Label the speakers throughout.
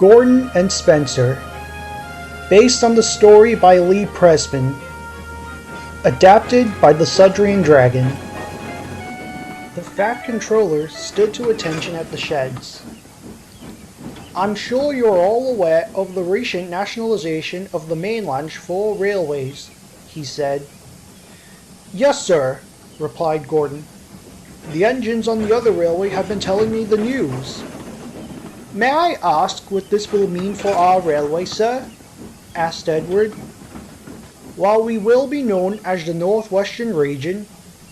Speaker 1: Gordon and Spencer, based on the story by Lee Pressman, adapted by the Sudrian Dragon. The Fat Controller stood to attention at the sheds. I'm sure you're all aware of the recent nationalization of the mainland's 4 railways, he said. Yes, sir, replied Gordon. The engines on the other railway have been telling me the news. May I ask what this will mean for our railway, sir? Asked Edward. While we will be known as the Northwestern Region,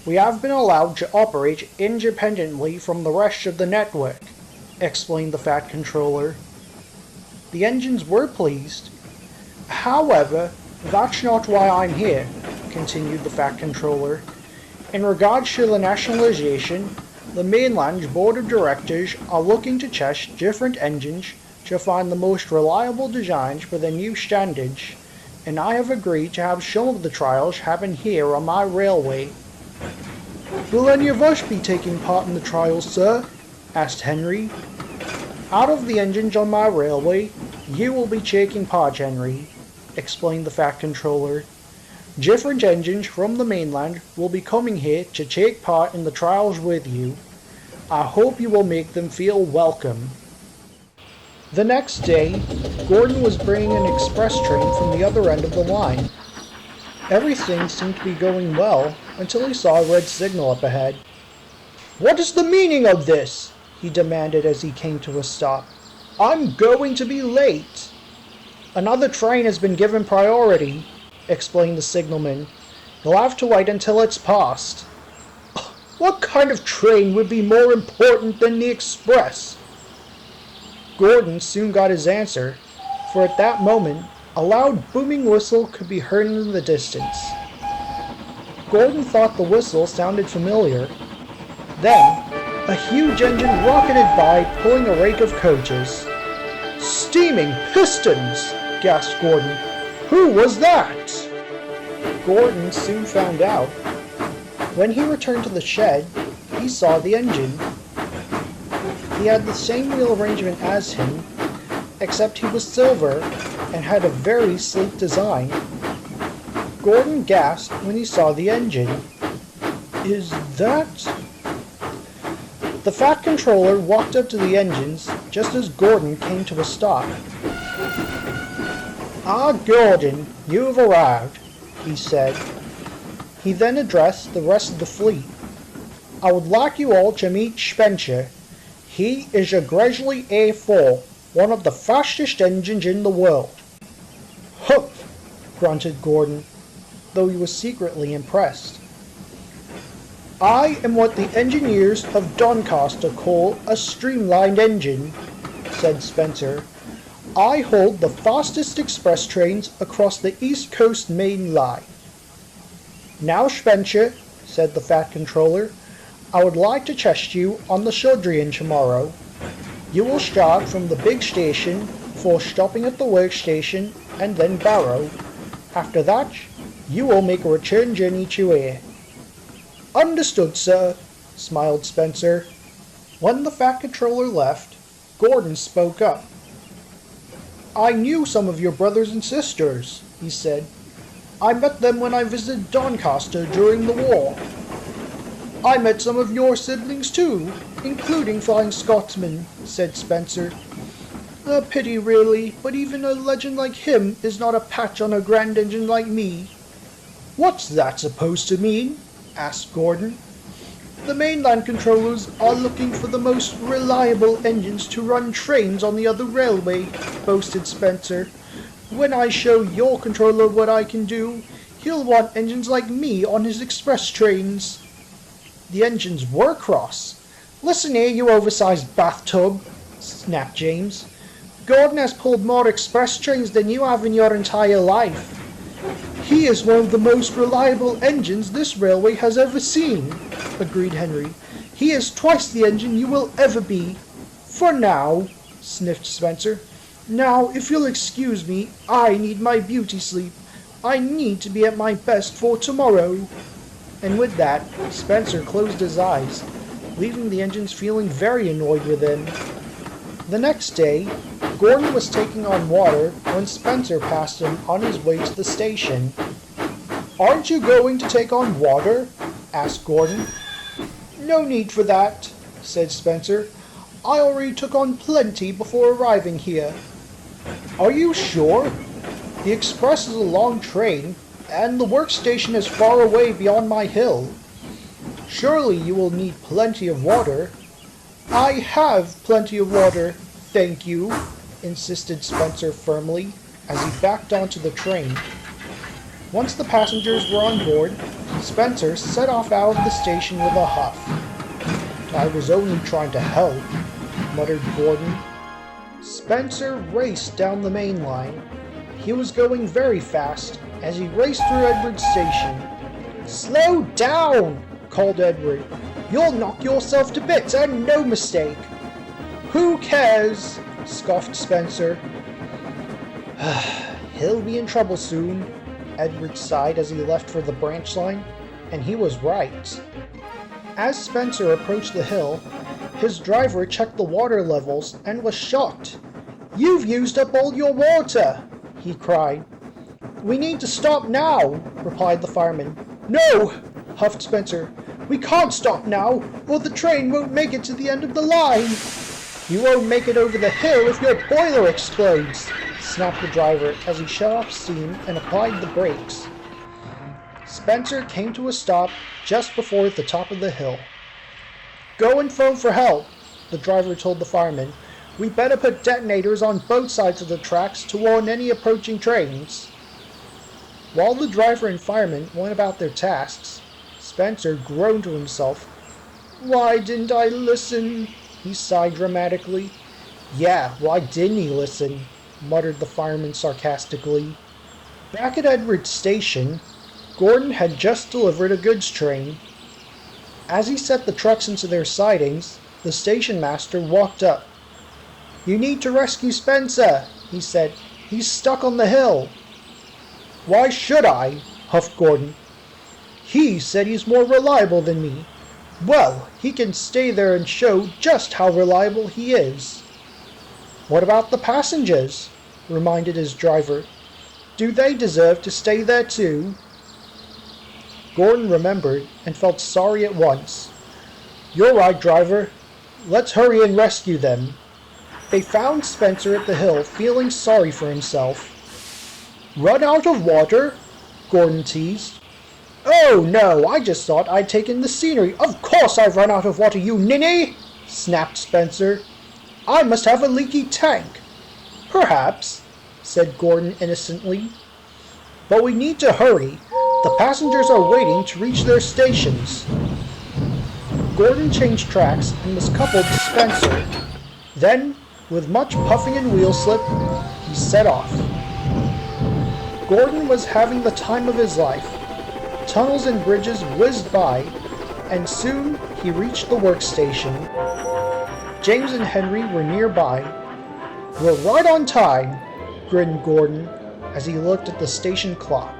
Speaker 1: we have been allowed to operate independently from the rest of the network, explained the Fat Controller. The engines were pleased. However, that's not why I'm here, continued the Fat Controller. In regards to the nationalization, the mainland's board of directors are looking to test different engines to find the most reliable designs for their new standards, and I have agreed to have some of the trials happen here on my railway. Will any of us be taking part in the trials, sir? Asked Henry. Out of the engines on my railway, you will be taking part, Henry, explained the Fat Controller. Different engines from the mainland will be coming here to take part in the trials with you. I hope you will make them feel welcome. The next day, Gordon was bringing an express train from the other end of the line. Everything seemed to be going well until he saw a red signal up ahead. What is the meaning of this? He demanded as he came to a stop. I'm going to be late. Another train has been given priority, explained the signalman. You'll have to wait until it's passed. What kind of train would be more important than the express? Gordon soon got his answer, for at that moment, a loud booming whistle could be heard in the distance. Gordon thought the whistle sounded familiar. Then, a huge engine rocketed by, pulling a rake of coaches. Steaming pistons! Gasped Gordon. Who was that? Gordon soon found out. When he returned to the shed, he saw the engine. He had the same wheel arrangement as him, except he was silver and had a very sleek design. Gordon gasped when he saw the engine. Is that... The Fat Controller walked up to the engines just as Gordon came to a stop. Ah, Gordon, you have arrived, he said. He then addressed the rest of the fleet. I would like you all to meet Spencer. He is a Grizzly A4, one of the fastest engines in the world. Humph, grunted Gordon, though he was secretly impressed. I am what the engineers of Doncaster call a streamlined engine, said Spencer. I hold the fastest express trains across the East Coast Main Line. Now, Spencer, said the Fat Controller, I would like to test you on the Sudrian tomorrow. You will start from the big station before stopping at the workstation and then Barrow. After that, you will make a return journey to air. Understood, sir, smiled Spencer. When the Fat Controller left, Gordon spoke up. I knew some of your brothers and sisters, he said. I met them when I visited Doncaster during the war. I met some of your siblings too, including Flying Scotsman, said Spencer. A pity really, but even a legend like him is not a patch on a grand engine like me. What's that supposed to mean? Asked Gordon. The mainland controllers are looking for the most reliable engines to run trains on the other railway, boasted Spencer. When I show your controller what I can do, he'll want engines like me on his express trains. The engines were cross. Listen here, you oversized bathtub, snapped James. Gordon has pulled more express trains than you have in your entire life. He is one of the most reliable engines this railway has ever seen, agreed Henry. He is twice the engine you will ever be. For now, sniffed Spencer. Now, if you'll excuse me, I need my beauty sleep. I need to be at my best for tomorrow. And with that, Spencer closed his eyes, leaving the engines feeling very annoyed with him. The next day, Gordon was taking on water when Spencer passed him on his way to the station. "Aren't you going to take on water?" asked Gordon. "No need for that," said Spencer. "I already took on plenty before arriving here." "Are you sure? The express is a long train, and the workstation is far away beyond my hill. Surely you will need plenty of water." "I have plenty of water, thank you," insisted Spencer firmly as he backed onto the train. Once the passengers were on board, Spencer set off out of the station with a huff. "I was only trying to help," muttered Gordon. Spencer raced down the main line. He was going very fast as he raced through Edward's station. "Slow down!" called Edward. "You'll knock yourself to bits, and no mistake." "Who cares?" scoffed Spencer. "He'll be in trouble soon," Edward sighed as he left for the branch line, and he was right. As Spencer approached the hill, his driver checked the water levels and was shocked. "You've used up all your water!" he cried. "We need to stop now," replied the fireman. "No!" huffed Spencer. "We can't stop now, or the train won't make it to the end of the line." "You won't make it over the hill if your boiler explodes," snapped the driver as he shut off steam and applied the brakes. Spencer came to a stop just before the top of the hill. "Go and phone for help," the driver told the fireman. "We better put detonators on both sides of the tracks to warn any approaching trains." While the driver and fireman went about their tasks, Spencer groaned to himself. "Why didn't I listen?" he sighed dramatically. "Yeah, why didn't he listen?" muttered the fireman sarcastically. Back at Edward's station, Gordon had just delivered a goods train. As he set the trucks into their sidings, the station master walked up. "You need to rescue Spencer," he said. "He's stuck on the hill." "Why should I?" huffed Gordon. "He said he's more reliable than me." "Well, he can stay there and show just how reliable he is." "What about the passengers?" reminded his driver. "Do they deserve to stay there too?" Gordon remembered and felt sorry at once. "You're right, driver. Let's hurry and rescue them." They found Spencer at the hill feeling sorry for himself. "Run out of water?" Gordon teased. "Oh no, I just thought I'd taken the scenery. Of course I've run out of water, you ninny!" snapped Spencer. "I must have a leaky tank." "Perhaps," said Gordon innocently. "But we need to hurry. The passengers are waiting to reach their stations." Gordon changed tracks and was coupled to Spencer. Then, with much puffing and wheel slip, he set off. Gordon was having the time of his life. Tunnels and bridges whizzed by, and soon he reached the workstation. James and Henry were nearby. "We're right on time," grinned Gordon as he looked at the station clock.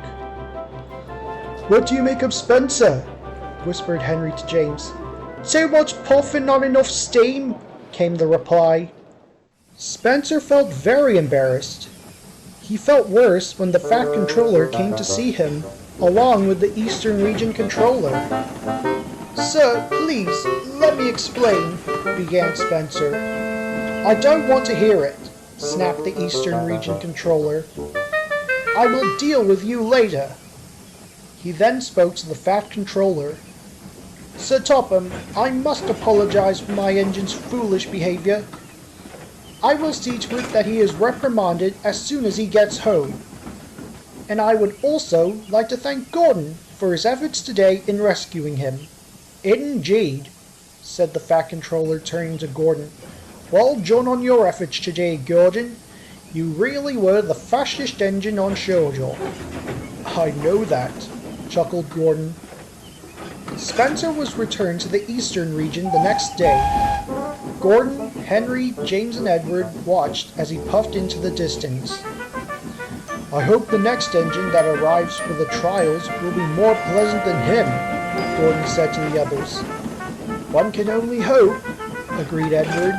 Speaker 1: "What do you make of Spencer?" whispered Henry to James. "Too much puff and not enough steam," came the reply. Spencer felt very embarrassed. He felt worse when the Fat Controller came to see him, along with the Eastern Region Controller. "Sir, please, let me explain," began Spencer. "I don't want to hear it," snapped the Eastern Region Controller. "I will deal with you later." He then spoke to the Fat Controller. "Sir Topham, I must apologize for my engine's foolish behavior. I will see to it that he is reprimanded as soon as he gets home. And I would also like to thank Gordon for his efforts today in rescuing him." "Indeed," said the Fat Controller, turning to Gordon. "Well done on your efforts today, Gordon. You really were the fastest engine on Sodor." "I know that," chuckled Gordon. Spencer was returned to the Eastern Region the next day. Gordon, Henry, James, and Edward watched as he puffed into the distance. "I hope the next engine that arrives for the trials will be more pleasant than him," Gordon said to the others. "One can only hope," agreed Edward.